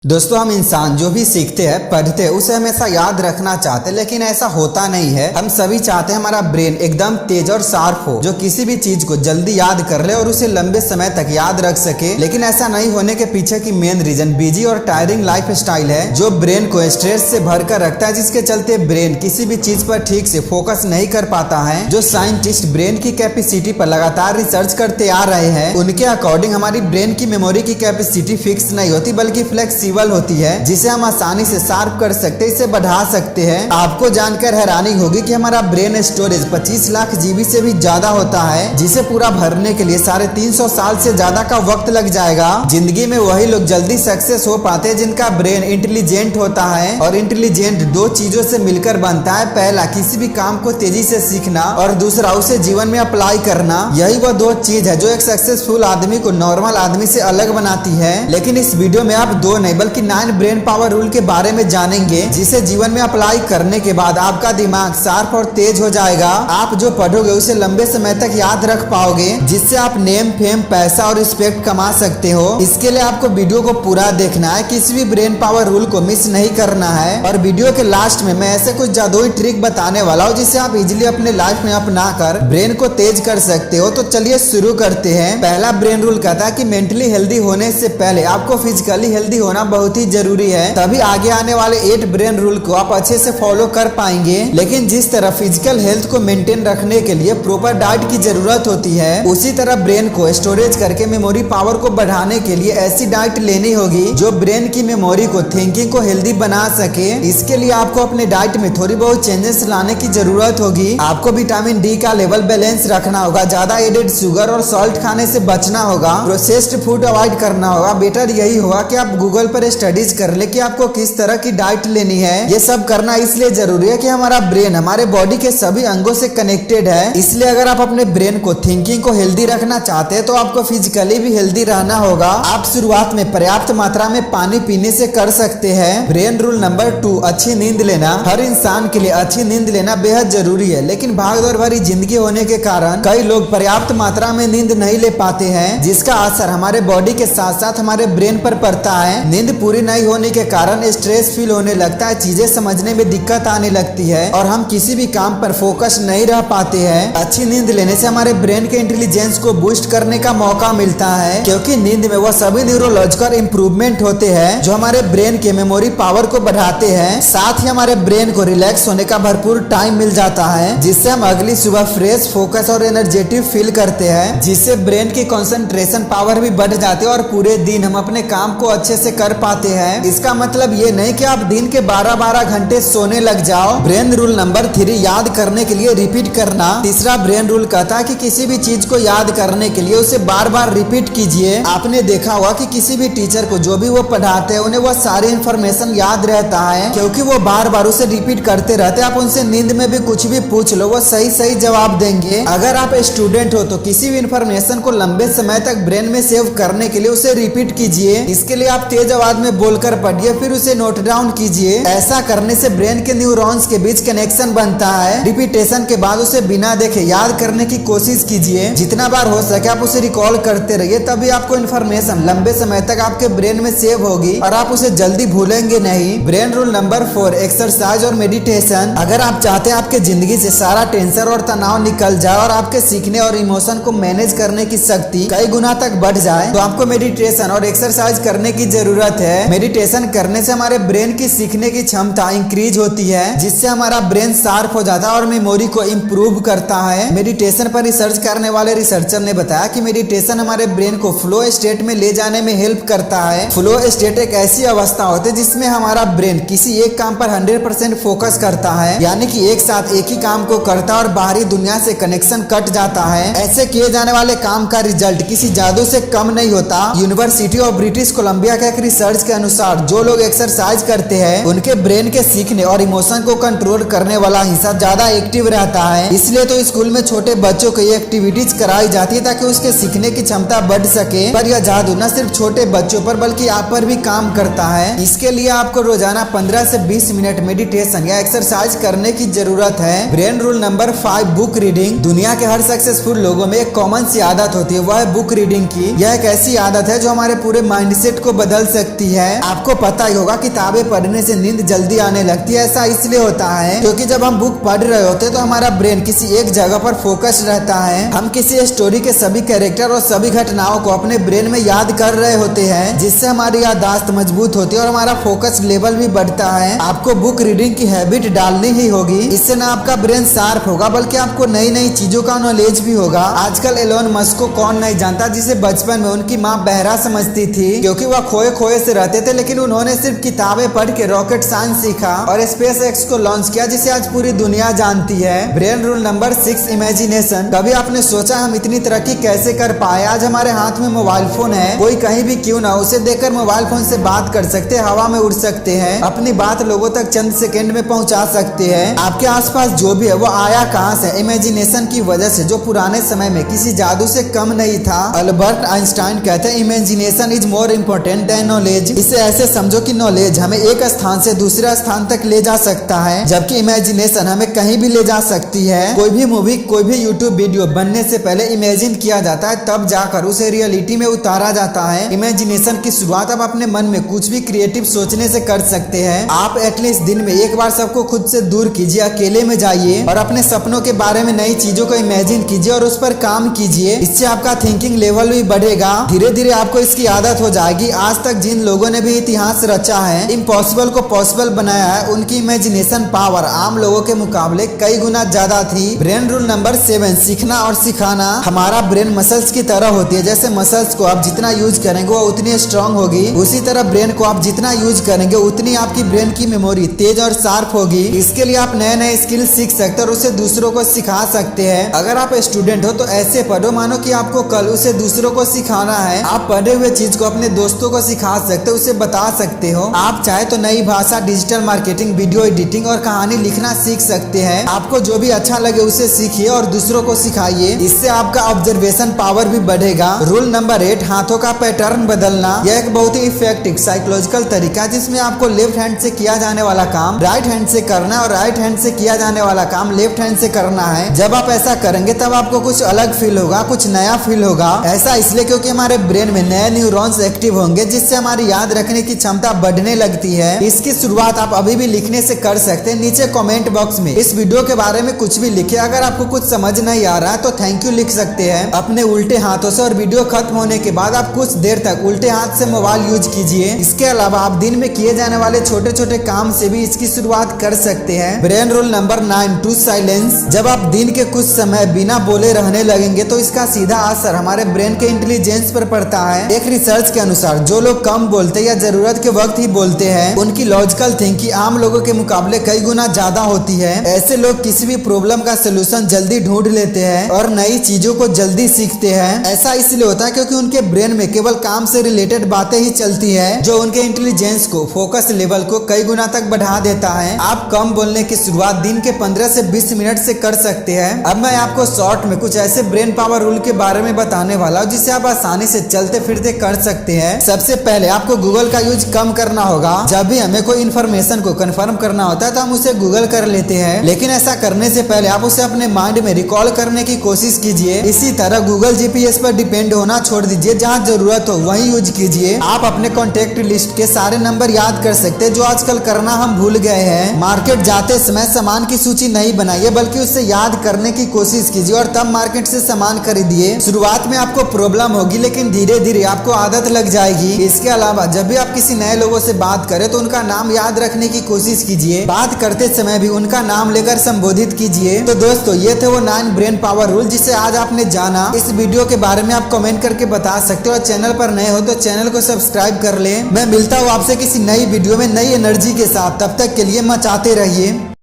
दोस्तों, हम इंसान जो भी सीखते हैं, पढ़ते हैं, उसे हमेशा याद रखना चाहते हैं, लेकिन ऐसा होता नहीं है। हम सभी चाहते हैं हमारा ब्रेन एकदम तेज और शार्प हो, जो किसी भी चीज को जल्दी याद कर ले और उसे लंबे समय तक याद रख सके। लेकिन ऐसा नहीं होने के पीछे की मेन रीजन बिजी और टायरिंग लाइफ स्टाइल है, जो ब्रेन को स्ट्रेस से भरकर रखता है, जिसके चलते ब्रेन किसी भी चीज पर ठीक से फोकस नहीं कर पाता है। जो साइंटिस्ट ब्रेन की कैपेसिटी पर लगातार रिसर्च करते आ रहे हैं, उनके अकॉर्डिंग हमारी ब्रेन की मेमोरी की कैपेसिटी फिक्स नहीं होती, बल्कि फ्लेक्सिबल होती है, जिसे हम आसानी से शार्प कर सकते, इसे बढ़ा सकते हैं। आपको जानकर हैरानी होगी कि हमारा ब्रेन स्टोरेज 25 लाख जीबी से भी ज्यादा होता है, जिसे पूरा भरने के लिए 350 साल से ज्यादा का वक्त लग जाएगा। जिंदगी में वही लोग जल्दी सक्सेस हो पाते हैं जिनका ब्रेन इंटेलिजेंट होता है, और इंटेलिजेंट दो चीजों से मिलकर बनता है। पहला, किसी भी काम को तेजी से सीखना, और दूसरा, उसे जीवन में अप्लाई करना। यही वो दो चीज है जो एक सक्सेसफुल आदमी को नॉर्मल आदमी से अलग बनाती है। लेकिन इस वीडियो में आप दो नहीं बल्कि 9 ब्रेन पावर रूल के बारे में जानेंगे, जिसे जीवन में अप्लाई करने के बाद आपका दिमाग शार्प और तेज हो जाएगा। आप जो पढ़ोगे उसे लंबे समय तक याद रख पाओगे, जिससे आप नेम, फेम, पैसा और रिस्पेक्ट कमा सकते हो। इसके लिए आपको वीडियो को पूरा देखना है, किसी भी ब्रेन पावर रूल को मिस नहीं करना है। और वीडियो के लास्ट में मैं ऐसे कुछ जादुई ट्रिक बताने वाला हूँ, जिसे आप इजिली अपने लाइफ में अपना कर ब्रेन को तेज कर सकते हो। तो चलिए शुरू करते हैं। पहला ब्रेन रूल कहता है कि मेंटली हेल्दी होने से पहले आपको फिजिकली हेल्दी होना बहुत ही जरूरी है, तभी आगे आने वाले 8 ब्रेन रूल को आप अच्छे से फॉलो कर पाएंगे। लेकिन जिस तरह फिजिकल हेल्थ को मेंटेन रखने के लिए प्रॉपर डाइट की जरूरत होती है, उसी तरह ब्रेन को स्टोरेज करके मेमोरी पावर को बढ़ाने के लिए ऐसी डाइट लेनी होगी जो ब्रेन की मेमोरी को, थिंकिंग को हेल्दी बना सके। इसके लिए आपको अपने डाइट में थोड़ी बहुत चेंजेस लाने की जरूरत होगी। आपको विटामिन डी का लेवल बैलेंस रखना होगा, ज्यादा एडेड शुगर और सॉल्ट खाने से बचना होगा, प्रोसेस्ड फूड अवॉइड करना होगा। बेटर यही होगा कि आप गूगल पर स्टडीज कर ले कि आपको किस तरह की डाइट लेनी है। ये सब करना इसलिए जरूरी है कि हमारा ब्रेन हमारे बॉडी के सभी अंगों से कनेक्टेड है। इसलिए अगर आप अपने ब्रेन को, थिंकिंग को हेल्दी रखना चाहते हैं, तो आपको फिजिकली भी हेल्दी रहना होगा। आप शुरुआत में पर्याप्त मात्रा में पानी पीने से कर सकते हैं। ब्रेन रूल नंबर 2, अच्छी नींद लेना। हर इंसान के लिए अच्छी नींद लेना बेहद जरूरी है, लेकिन भागदौड़ भरी जिंदगी होने के कारण कई लोग पर्याप्त मात्रा में नींद नहीं ले पाते हैं, जिसका असर हमारे बॉडी के साथ साथ हमारे ब्रेन पर पड़ता है। नींद पूरी नहीं होने के कारण स्ट्रेस फील होने लगता है, चीजें समझने में दिक्कत आने लगती है, और हम किसी भी काम पर फोकस नहीं रह पाते हैं। अच्छी नींद लेने से हमारे ब्रेन के इंटेलिजेंस को बूस्ट करने का मौका मिलता है, क्योंकि नींद में वो सभी न्यूरोलॉजिकल इंप्रूवमेंट होते हैं जो हमारे ब्रेन के मेमोरी पावर को बढ़ाते हैं। साथ ही हमारे ब्रेन को रिलैक्स होने का भरपूर टाइम मिल जाता है, जिससे हम अगली सुबह फ्रेश, फोकस और एनर्जेटिक फील करते हैं, जिससे ब्रेन की कंसंट्रेशन पावर भी बढ़ जाती है और पूरे दिन हम अपने काम को अच्छे से कर पाते हैं। इसका मतलब ये नहीं कि आप दिन के 12-12 घंटे सोने लग जाओ। ब्रेन रूल नंबर 3, याद करने के लिए रिपीट करना। तीसरा ब्रेन रूल कहता है कि किसी भी चीज को याद करने के लिए उसे बार बार रिपीट कीजिए। आपने देखा होगा कि किसी भी टीचर को जो भी वो पढ़ाते हैं, उन्हें वो सारी इन्फॉर्मेशन याद रहता है, क्योंकि वो बार बार उसे रिपीट करते रहते हैं। आप उनसे नींद में भी कुछ भी पूछ लो, वो सही सही जवाब देंगे। अगर आप स्टूडेंट हो तो किसी भी इन्फॉर्मेशन को लंबे समय तक ब्रेन में सेव करने के लिए उसे रिपीट कीजिए। इसके लिए आप तेज आवाज में बोलकर पढ़िए, फिर उसे नोट डाउन कीजिए। ऐसा करने से ब्रेन के न्यूरॉन्स के बीच कनेक्शन बनता है। रिपीटेशन के बाद उसे बिना देखे याद करने की कोशिश कीजिए। जितना बार हो सके आप उसे रिकॉल करते रहिए, तभी आपको इन्फॉर्मेशन लंबे समय तक आपके ब्रेन में सेव होगी और आप उसे जल्दी भूलेंगे नहीं। ब्रेन रूल नंबर 4, एक्सरसाइज और मेडिटेशन। अगर आप चाहते हैं आपके जिंदगी से सारा टेंशन और तनाव निकल जाए और आपके सीखने और इमोशन को मैनेज करने की शक्ति कई गुना तक बढ़ जाए, तो आपको मेडिटेशन और एक्सरसाइज करने की जरूरत है। मेडिटेशन करने से हमारे ब्रेन की सीखने की क्षमता इंक्रीज होती है, जिससे हमारा ब्रेन शार्प हो जाता है और मेमोरी को इम्प्रूव करता है। मेडिटेशन पर रिसर्च करने वाले रिसर्चर ने बताया कि मेडिटेशन हमारे ब्रेन को फ्लो स्टेट में ले जाने में हेल्प करता है। फ्लो स्टेट एक ऐसी अवस्था होती है जिसमें हमारा ब्रेन किसी एक काम पर 100% फोकस करता है, यानी कि एक साथ एक ही काम को करता है और बाहरी दुनिया से कनेक्शन कट जाता है। ऐसे किए जाने वाले काम का रिजल्ट किसी जादू से कम नहीं होता। यूनिवर्सिटी ऑफ ब्रिटिश कोलंबिया का एक रिसर्च के अनुसार जो लोग एक्सरसाइज करते हैं, उनके ब्रेन के सीखने और इमोशन को कंट्रोल करने वाला हिस्सा ज्यादा एक्टिव रहता है। इसलिए तो स्कूल में छोटे बच्चों को ये एक्टिविटीज कराई जाती है ताकि उसके सीखने की क्षमता बढ़ सके। पर यह जादू न सिर्फ छोटे बच्चों पर बल्कि आप पर भी काम करता है। इसके लिए आपको रोजाना 15 से 20 मिनट मेडिटेशन या एक्सरसाइज करने की जरूरत है। Brain rule number 5, book reading. दुनिया के हर सक्सेसफुल लोगों में एक कॉमन सी आदत होती है, वह है बुक रीडिंग की। यह एक ऐसी आदत है जो हमारे पूरे माइंडसेट को बदल सकती लगती है। आपको पता ही होगा किताबें पढ़ने से नींद जल्दी आने लगती है। ऐसा इसलिए होता है क्योंकि जब हम बुक पढ़ रहे होते हैं तो हमारा ब्रेन किसी एक जगह पर फोकस रहता है। हम किसी स्टोरी के सभी कैरेक्टर और सभी घटनाओं को अपने ब्रेन में याद कर रहे होते हैं, जिससे हमारी याददाश्त मजबूत होती है और हमारा फोकस लेवल भी बढ़ता है। आपको बुक रीडिंग की हैबिट डालनी ही होगी। इससे ना आपका ब्रेन शार्प होगा बल्कि आपको नई नई चीजों का नॉलेज भी होगा। आजकल एलोन मस्क को कौन नहीं जानता, जिसे बचपन में उनकी माँ बहरा समझती थी क्योंकि वह खोए खोए से रहते थे, लेकिन उन्होंने सिर्फ किताबें पढ़ के रॉकेट साइंस सीखा और स्पेस एक्स को लॉन्च किया, जिसे आज पूरी दुनिया जानती है। Brain rule number 6, imagination. कभी आपने सोचा हम इतनी तरक्की कैसे कर पाए? आज हमारे हाथ में मोबाइल फोन है, कोई कहीं भी क्यों ना, उसे देखकर मोबाइल फोन से बात कर सकते हैं, हवा में उड़ सकते हैं, अपनी बात लोगों तक चंद सेकंड में पहुंचा सकते हैं। आपके आसपास जो भी है वो आया कहां से? इमेजिनेशन की वजह से, जो पुराने समय में किसी जादू से कम नहीं था। अल्बर्ट आइंस्टाइन कहते हैं imagination is more important then knowledge. इसे ऐसे समझो कि नॉलेज हमें एक स्थान से दूसरे स्थान तक ले जा सकता है, जबकि इमेजिनेशन हमें कहीं भी ले जा सकती है। कोई भी मूवी, कोई भी यूट्यूब वीडियो बनने से पहले इमेजिन किया जाता है, तब जाकर उसे रियलिटी में उतारा जाता है। इमेजिनेशन की शुरुआत आप अपने मन में कुछ भी क्रिएटिव सोचने से कर सकते हैं। आप एटलीस्ट दिन में एक बार सबको खुद से दूर कीजिए, अकेले में जाइए और अपने सपनों के बारे में नई चीजों को इमेजिन कीजिए और उस पर काम कीजिए। इससे आपका थिंकिंग लेवल भी बढ़ेगा। धीरे धीरे आपको इसकी आदत हो जाएगी। आज तक जिन लोगों ने भी इतिहास रचा है, इम्पॉसिबल को पॉसिबल बनाया है, उनकी इमेजिनेशन पावर आम लोगों के मुकाबले कई गुना ज्यादा थी। ब्रेन रूल नंबर 7, सीखना और सिखाना। हमारा ब्रेन मसल्स की तरह होती है। जैसे मसल्स को आप जितना यूज करेंगे वो उतनी स्ट्रांग होगी, उसी तरह ब्रेन को आप जितना यूज करेंगे उतनी आपकी ब्रेन की मेमोरी तेज और शार्प होगी। इसके लिए आप नए नए स्किल सीख सकते हैं और उसे दूसरों को सिखा सकते हैं। अगर आप स्टूडेंट हो तो ऐसे पढ़ो मानो कि आपको कल उसे दूसरों को सिखाना है। आप पढ़े हुए चीज को अपने दोस्तों को सिखा सकते हो, उसे बता सकते हो। आप चाहे तो नई भाषा, डिजिटल मार्केटिंग, वीडियो एडिटिंग और कहानी लिखना सीख सकते हैं। आपको जो भी अच्छा लगे उसे सीखिए और दूसरों को सिखाइए। इससे आपका ऑब्जर्वेशन पावर भी बढ़ेगा। रूल नंबर 8, हाथों का पैटर्न बदलना। यह एक बहुत ही इफेक्टिव साइकोलॉजिकल तरीका है जिसमें आपको लेफ्ट हैंड से किया जाने वाला काम राइट हैंड से करना है और राइट हैंड से किया जाने वाला काम लेफ्ट हैंड से करना है। जब आप ऐसा करेंगे तब आपको कुछ अलग फील होगा, कुछ नया फील होगा। ऐसा इसलिए क्योंकि हमारे ब्रेन में नए न्यूरॉन्स एक्टिव होंगे, जिससे हमारी याद रखने की क्षमता बढ़ने लगती है। इसकी शुरुआत आप अभी भी लिखने से कर सकते हैं। नीचे कमेंट बॉक्स में इस वीडियो के बारे में कुछ भी लिखे। अगर आपको कुछ समझ नहीं आ रहा है तो थैंक यू लिख सकते हैं अपने उल्टे हाथों से। और वीडियो खत्म होने के बाद आप कुछ देर तक उल्टे हाथ से मोबाइल यूज कीजिए। इसके अलावा आप दिन में किए जाने वाले छोटे छोटे काम से भी इसकी शुरुआत कर सकते हैं। Brain rule number 9, to silence. जब आप दिन के कुछ समय बिना बोले रहने लगेंगे तो इसका सीधा असर हमारे ब्रेन के इंटेलिजेंस पर पड़ता है। एक रिसर्च के अनुसार जो लोग कम बोलते या जरूरत के वक्त ही बोलते हैं, उनकी लॉजिकल थिंकिंग आम लोगों के मुकाबले कई गुना ज्यादा होती है। ऐसे लोग किसी भी प्रॉब्लम का सोल्यूशन जल्दी ढूंढ लेते हैं और नई चीजों को जल्दी सीखते हैं। ऐसा इसलिए होता है क्योंकि उनके ब्रेन में केवल काम से रिलेटेड बातें ही चलती है, जो उनके इंटेलिजेंस को, फोकस लेवल को कई गुना तक बढ़ा देता है। आप कम बोलने की शुरुआत दिन के 15 से 20 मिनट से कर सकते हैं। अब मैं आपको शॉर्ट में कुछ ऐसे ब्रेन पावर रूल के बारे में बताने वाला हूँ जिसे आप आसानी से चलते फिरते कर सकते हैं। सबसे पहले आपको गूगल का यूज कम करना होगा। जब भी हमें कोई इन्फॉर्मेशन को कंफर्म करना होता है तो हम उसे गूगल कर लेते हैं, लेकिन ऐसा करने से पहले आप उसे अपने माइंड में रिकॉल करने की कोशिश कीजिए। इसी तरह गूगल जीपीएस पर डिपेंड होना छोड़ दीजिए, जहाँ जरूरत हो वहीं यूज कीजिए। आप अपने कॉन्टेक्ट लिस्ट के सारे नंबर याद कर सकते हैं, जो आजकल करना हम भूल गए हैं। मार्केट जाते समय सामान की सूची नहीं बनाइए, बल्कि उसे याद करने की कोशिश कीजिए और तब मार्केट से सामान खरीदिए। शुरुआत में आपको प्रॉब्लम होगी, लेकिन धीरे धीरे आपको आदत लग जाएगी। इसके अलावा जब भी आप किसी नए लोगों से बात करें तो उनका नाम याद रखने की कोशिश कीजिए। बात करते समय भी उनका नाम लेकर संबोधित कीजिए। तो दोस्तों, ये थे वो 9 ब्रेन पावर रूल जिसे आज आपने जाना। इस वीडियो के बारे में आप कमेंट करके बता सकते हो। चैनल पर नए हो तो चैनल को सब्सक्राइब कर ले। मैं मिलता हूँ आपसे किसी नई वीडियो में नई एनर्जी के साथ। तब तक के लिए मचाते रहिए।